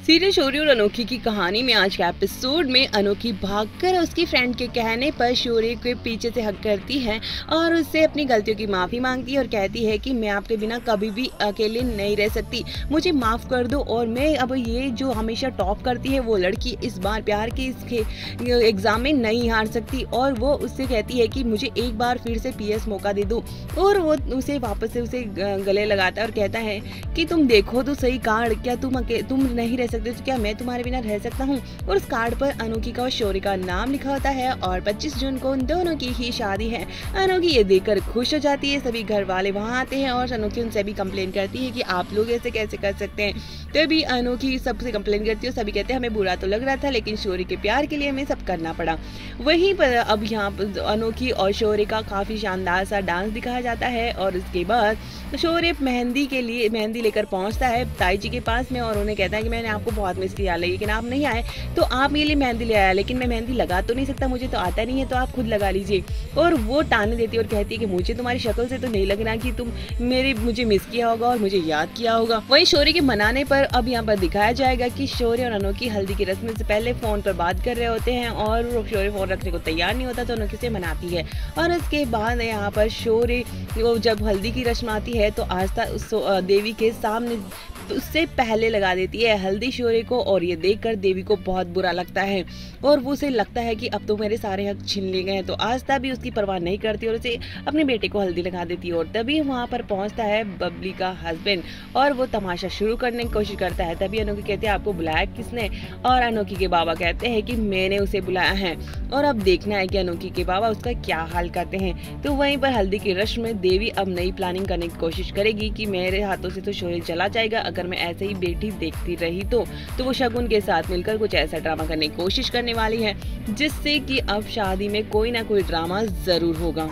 Serial शौर्य और अनोखी की कहानी में आज के एपिसोड में अनोखी भागकर उसकी फ्रेंड के कहने पर शौर्य के पीछे से हक करती है और उससे अपनी गलतियों की माफ़ी मांगती है और कहती है कि मैं आपके बिना कभी भी अकेले नहीं रह सकती, मुझे माफ़ कर दो। और मैं अब ये जो हमेशा टॉप करती है वो लड़की इस बार प्यार के इसके एग्ज़ाम में नहीं हार सकती और वो उससे कहती है कि मुझे एक बार फिर से पीएस मौका दे दो। और वो उसे वापस से उसे गले लगाता है और कहता है कि तुम देखो तो सही कार्ड, क्या तुम नहीं रह सकते तो क्या मैं तुम्हारे बिना रह सकता हूँ। और उस कार्ड पर अनोखी का और शौर्य का नाम लिखा होता है और 25 जून को उन दोनों की ही शादी है। अनोखी ये देखकर खुश हो जाती है। सभी घर वाले वहाँ आते हैं और अनोखी उनसे भी कंप्लेन करती है कि आप लोग ऐसे कैसे कर सकते हैं। तभी अनोखी सबसे कंप्लेन करती है। सभी कहते हैं हमें बुरा तो लग रहा था लेकिन शौर्य के प्यार के लिए हमें सब करना पड़ा। वहीं पर अब यहाँ पर अनोखी और शौर्य का काफ़ी शानदार सा डांस दिखाया जाता है और उसके बाद शौर्य मेहंदी लेकर पहुंचता है ताई जी के पास में और उन्हें कहता है कि मैंने आपको बहुत मिस किया लेकिन आप नहीं आए तो आप मेरे लिए मेहंदी ले आया, लेकिन मैं मेहंदी लगा तो नहीं सकता, मुझे तो आता नहीं है, तो आप खुद लगा लीजिए। और वो टाने देती है और कहती है कि मुझे तुम्हारी शक्ल से तो नहीं लग रहा कि तुम मुझे मिस किया होगा और मुझे याद किया होगा। वहीं शौर्य के मनाने पर अब यहाँ पर दिखाया जाएगा कि शौर्य और अनोखी हल्दी की रस्म से पहले फोन पर बात कर रहे होते हैं और शौर्य फोन रखने को तैयार नहीं होता तो अनोखी से मनाती है। और उसके बाद यहाँ पर शौर्य जब हल्दी की रस्म आती है तो आस्था देवी के सामने उससे पहले लगा देती है हल्दी शौर्य को और ये देखकर देवी को बहुत बुरा लगता है और वो उसे लगता है कि अब तो मेरे सारे हक छीन लिए गए हैं। तो आस्था भी उसकी परवाह नहीं करती और उसे अपने बेटे को हल्दी लगा देती है। और तभी वहाँ पर पहुँचता है बबली का हस्बैंड और वो तमाशा शुरू करने की कोशिश करता है। तभी अनोखी कहती है आपको बुलाया किसने? और अनोखी के बाबा कहते हैं कि मैंने उसे बुलाया है और अब देखना है कि अनोखी के बाबा उसका क्या हाल करते हैं। तो वहीं पर हल्दी की रस्म में देवी अब नई प्लानिंग करने की कोशिश करेगी कि मेरे हाथों से तो शौर्य चला जाएगा, अगर मैं ऐसे ही बेटी देखती रही तो वो शगुन के साथ मिलकर कुछ ऐसा ड्रामा करने की कोशिश करने वाली है जिससे कि अब शादी में कोई ना कोई ड्रामा जरूर होगा।